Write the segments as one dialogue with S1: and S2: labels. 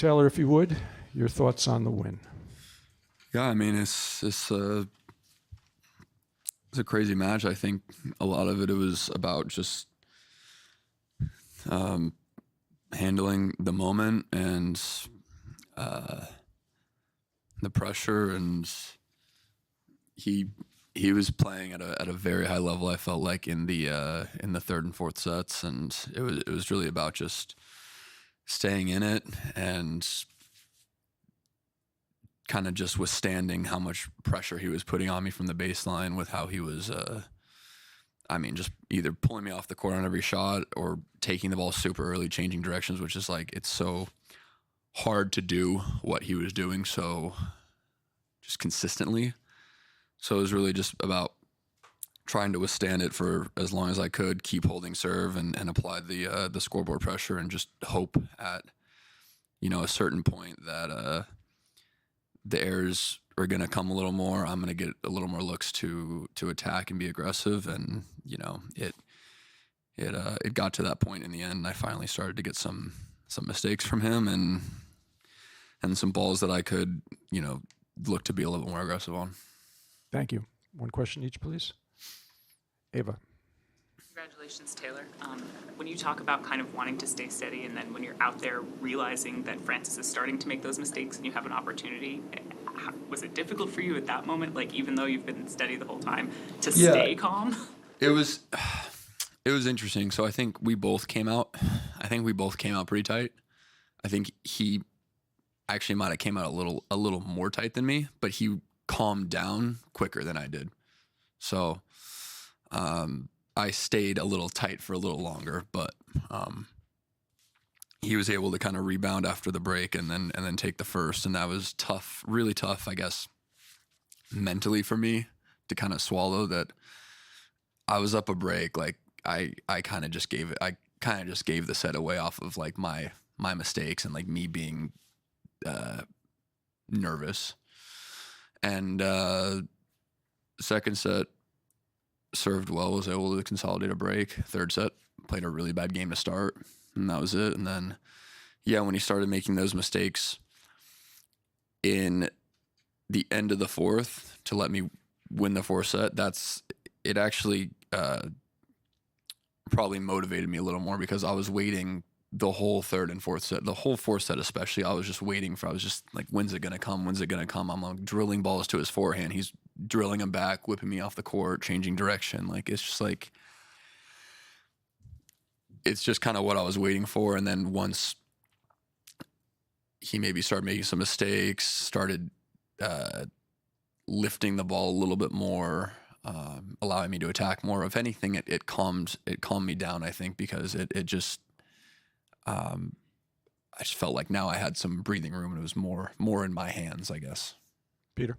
S1: Taylor, if you would, your thoughts on the win.
S2: Yeah, I mean, it's a crazy match. I think a lot of it was about just handling the moment and the pressure, and he was playing at a very high level. I felt like in the third and fourth sets, and it was really about just staying in it and kind of just withstanding how much pressure he was putting on me from the baseline with how he was, just either pulling me off the court on every shot or taking the ball super early, changing directions, which is like, it's so hard to do what he was doing so just consistently. So it was really just about trying to withstand it for as long as I could, keep holding serve and apply the scoreboard pressure and just hope at, a certain point that the errors are going to come a little more. I'm going to get a little more looks to attack and be aggressive. And, it got to that point in the end. And I finally started to get some mistakes from him and some balls that I could, look to be a little more aggressive on.
S1: Thank you. One question each, please. Ava.
S3: Congratulations, Taylor. When you talk about kind of wanting to stay steady and then when you're out there realizing that Francis is starting to make those mistakes and you have an opportunity, was it difficult for you at that moment, like even though you've been steady the whole time, to stay calm?
S2: It was interesting. So I think we both came out pretty tight. I think he actually might have came out a little more tight than me, but he calmed down quicker than I did. So I stayed a little tight for a little longer, but he was able to kind of rebound after the break and then take the first, and that was tough, really tough, I guess, mentally for me to kind of swallow that I was up a break. Like I kind of just gave the set away off of like my mistakes and like me being nervous. And second set, served well, was able to consolidate a break. Third set, played a really bad game to start, and that was it. And then, when he started making those mistakes in the end of the fourth to let me win the fourth set, it actually probably motivated me a little more because I was waiting the whole third and fourth set, the whole fourth set especially. I was just waiting I was just like, when's it going to come? When's it going to come? I'm like drilling balls to his forehand. He's drilling them back, whipping me off the court, changing direction. Like, it's just like, it's just kind of what I was waiting for. And then once he maybe started making some mistakes, started lifting the ball a little bit more, allowing me to attack more. If anything, it calmed me down, I think, because it just, I just felt like now I had some breathing room and it was more in my hands, I guess.
S1: Peter.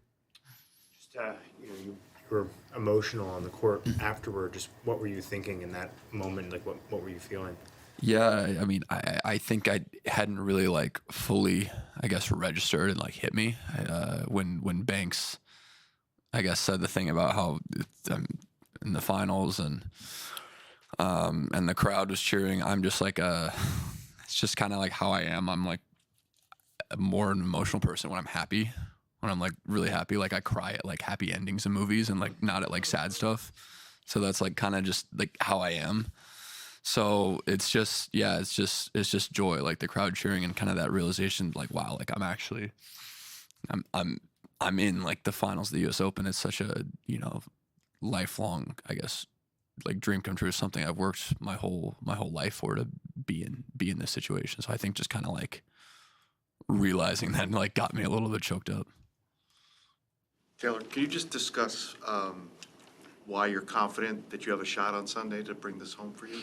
S4: Just you were emotional on the court afterward. Just what were you thinking in that moment? Like what were you feeling?
S2: Yeah, I mean, I think I hadn't really like fully, I guess, registered and like hit me when Banks, I guess, said the thing about how I'm in the finals and the crowd was cheering. I'm just like it's just kind of like how I am. I'm like more an emotional person when I'm happy. When I'm like really happy, like I cry at like happy endings in movies and like not at like sad stuff. So that's like kind of just like how I am. So it's just, it's just joy, like the crowd cheering and kind of that realization, like, wow, like I'm in like the finals of the US Open. It's such a, lifelong, I guess, like dream come true. Something I've worked my whole life for to be in this situation. So I think just kind of like realizing that like got me a little bit choked up.
S5: Taylor, can you just discuss why you're confident that you have a shot on Sunday to bring this home for you?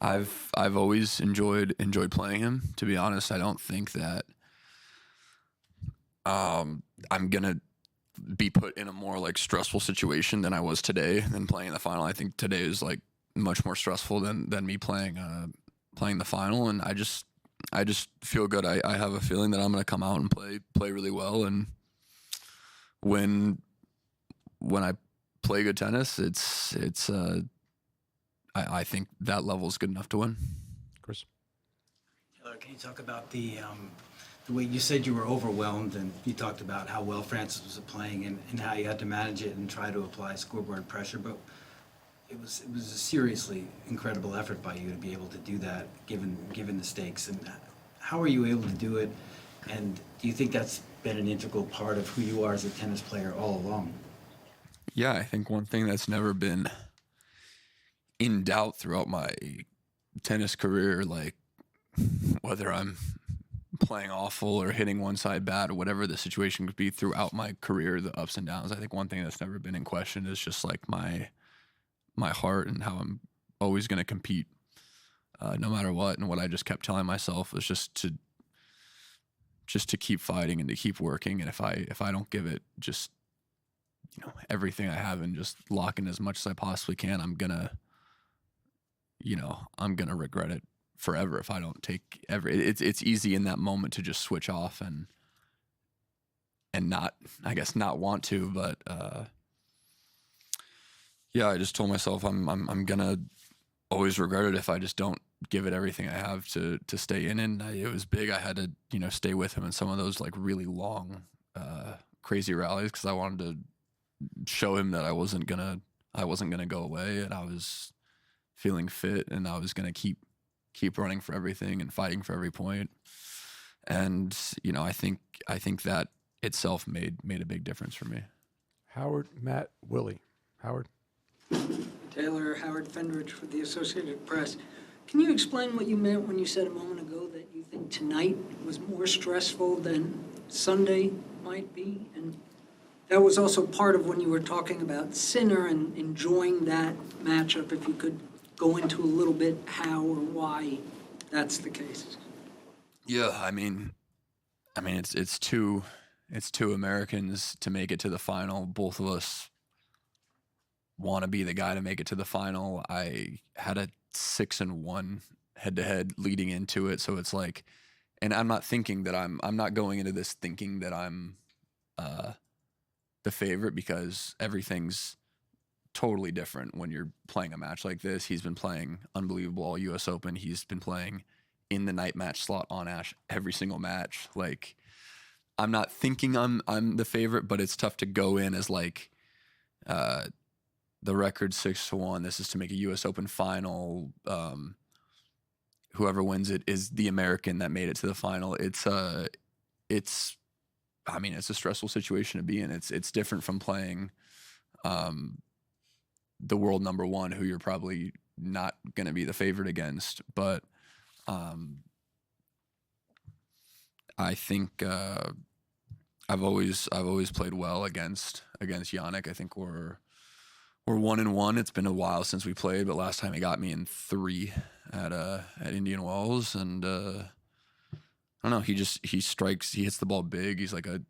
S2: I've always enjoyed playing him. To be honest, I don't think that I'm gonna be put in a more like stressful situation than I was today than playing in the final. I think today is like much more stressful than me playing the final, and I just feel good. I have a feeling that I'm gonna come out and play really well, and when I play good tennis, I think that level is good enough to win.
S1: Chris.
S6: Taylor, can you talk about the the way you said you were overwhelmed, and you talked about how well Francis was playing and how you had to manage it and try to apply scoreboard pressure, but it was a seriously incredible effort by you to be able to do that given the stakes. And how are you able to do it? And do you think that's been an integral part of who you are as a tennis player all along?
S2: Yeah, I think one thing that's never been in doubt throughout my tennis career, like whether I'm playing awful or hitting one side bad or whatever the situation could be throughout my career, the ups and downs, I think one thing that's never been in question is just like my heart and how I'm always going to compete no matter what. And what I just kept telling myself was just to keep fighting and to keep working. And if I don't give it just, everything I have and just lock in as much as I possibly can, I'm gonna regret it forever if I don't take it's easy in that moment to just switch off and not, I guess, not want to, but yeah, I just told myself I'm gonna always regret it if I just don't give it everything I have to stay in. And it was big. I had to stay with him in some of those like really long crazy rallies because I wanted to show him that I wasn't gonna go away, and I was feeling fit, and I was gonna keep running for everything and fighting for every point. And I think that itself made a big difference for me.
S1: Howard, Matt, Willie. Howard.
S7: Taylor, Howard Fendrich for the Associated Press. Can you explain what you meant when you said a moment ago that you think tonight was more stressful than Sunday might be? And that was also part of when you were talking about Sinner and enjoying that matchup. If you could go into a little bit how or why that's the case.
S2: Yeah, I mean, it's two Americans to make it to the final. Both of us want to be the guy to make it to the final. I had a 6-1 head-to-head leading into it, so it's like, and I'm not thinking that I'm not going into this thinking that I'm the favorite, because everything's totally different when you're playing a match like this. He's been playing unbelievable all U.S. Open. He's been playing in the night match slot on Ash every single match. Like, I'm not thinking I'm the favorite, but it's tough to go in as like the record 6-1. This is to make a U.S. Open final. Whoever wins it is the American that made it to the final. It's a stressful situation to be in. It's different from playing the world number one, who you're probably not going to be the favorite against. But I think I've always played well against Yannick. I think we're 1-1. It's been a while since we played, but last time he got me in 3 at Indian Wells, and I don't know. He strikes. He hits the ball big. He's like a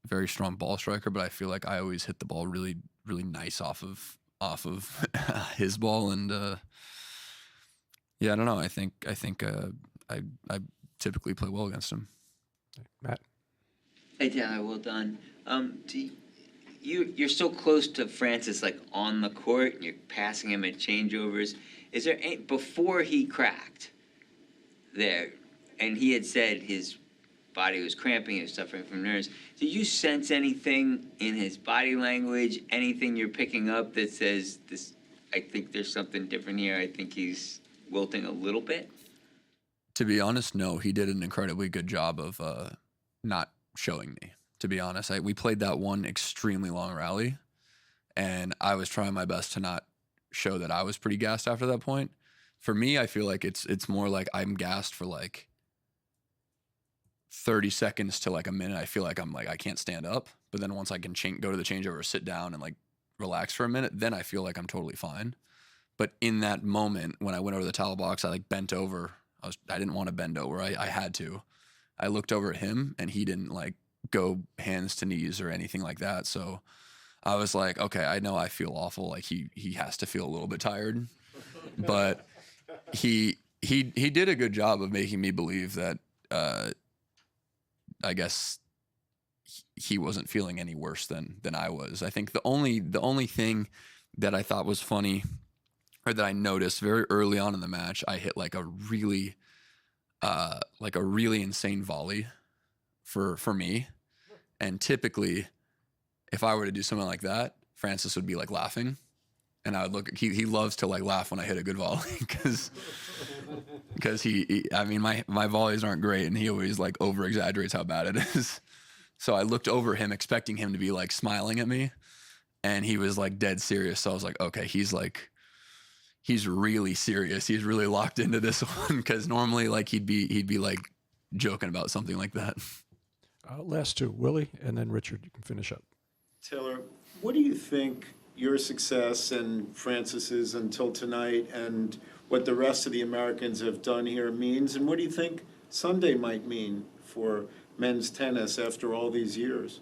S2: very strong ball striker, but I feel like I always hit the ball really, really nice off of his ball, and yeah, I don't know. I think I typically play well against him.
S1: Matt.
S8: Hey, Taylor, well done. You're so close to Francis, like on the court, and you're passing him at changeovers. Is there before he cracked there, and he had said his body was cramping, he was suffering from nerves. Did you sense anything in his body language, anything you're picking up that says this? I think there's something different here. I think he's wilting a little bit.
S2: To be honest, no. He did an incredibly good job of not showing me. To be honest, we played that one extremely long rally, and I was trying my best to not show that I was pretty gassed after that point. For me, I feel like it's more like I'm gassed for like 30 seconds to like a minute. I feel like I'm like I can't stand up, but then once I can go to the changeover, sit down, and like relax for a minute, then I feel like I'm totally fine. But in that moment, when I went over the towel box, I like bent over. I didn't want to bend over. I had to. I looked over at him, and he didn't like go hands to knees or anything like that. So I was like, okay, I know I feel awful. Like he has to feel a little bit tired, but he did a good job of making me believe that I guess he wasn't feeling any worse than I was. I think the only thing that I thought was funny, or that I noticed very early on in the match, I hit like a really like a really insane volley for me. And typically, if I were to do something like that, Francis would be like laughing. And I would look, he loves to like laugh when I hit a good volley because he I mean, my volleys aren't great and he always like over exaggerates how bad it is. So I looked over him expecting him to be like smiling at me and he was like dead serious. So I was like, okay, he's really serious. He's really locked into this one because normally like he'd be like joking about something like that.
S1: Last two, Willie, and then Richard. You can finish up.
S9: Taylor, what do you think your success and Francis's until tonight and what the rest of the Americans have done here means? And what do you think Sunday might mean for men's tennis after all these years?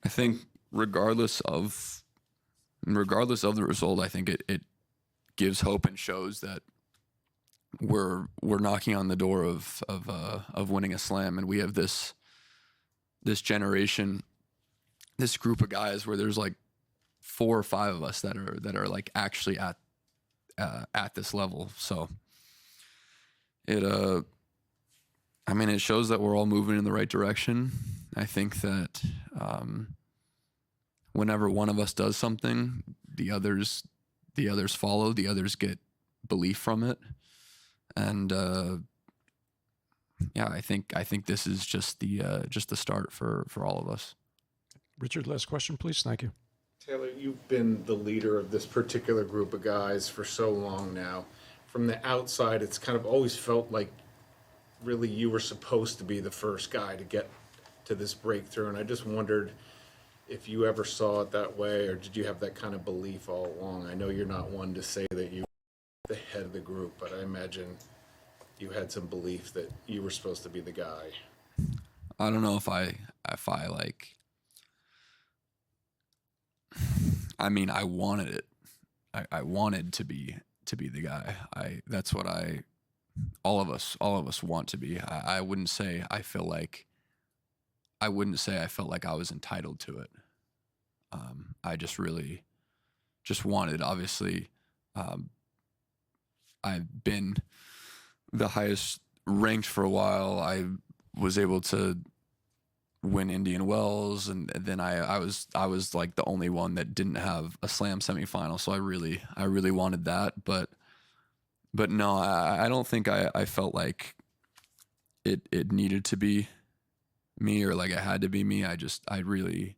S2: I think regardless of the result, I think it gives hope and shows that we're knocking on the door of winning a slam, and we have this generation, this group of guys where there's like 4 or 5 of us that are like actually at this level. So it shows that we're all moving in the right direction. I think that whenever one of us does something, the others follow, the others get belief from it. And I think this is just the start for all of us.
S1: Richard, last question, please. Thank you.
S10: Taylor, you've been the leader of this particular group of guys for so long now. From the outside, it's kind of always felt like really you were supposed to be the first guy to get to this breakthrough. And I just wondered if you ever saw it that way, or did you have that kind of belief all along? I know you're not one to say that you were the head of the group, but I imagine you had some belief that you were supposed to be the guy.
S2: I don't know if I like, I mean, I wanted it. I wanted to be the guy. That's what all of us want to be. I wouldn't say I felt like I was entitled to it. I just really wanted, obviously, I've been the highest ranked for a while. I was able to win Indian Wells, and then I was like the only one that didn't have a slam semifinal. So I really wanted that, but no, I don't think I felt like it needed to be me or like it had to be me. I really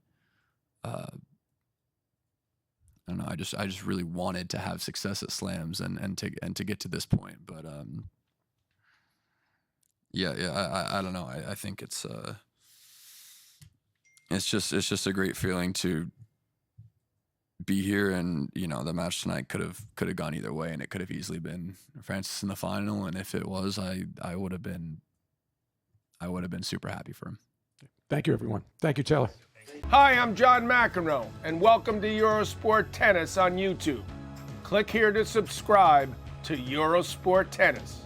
S2: I don't know. I just really wanted to have success at slams and to get to this point. But I don't know. I think it's just a great feeling to be here, and the match tonight could have gone either way, and it could have easily been Francis in the final, and if it was, I would have been super happy for him.
S1: Thank you, everyone. Thank you, Taylor.
S11: Hi, I'm John McEnroe, and welcome to Eurosport Tennis on YouTube. Click here to subscribe to Eurosport Tennis.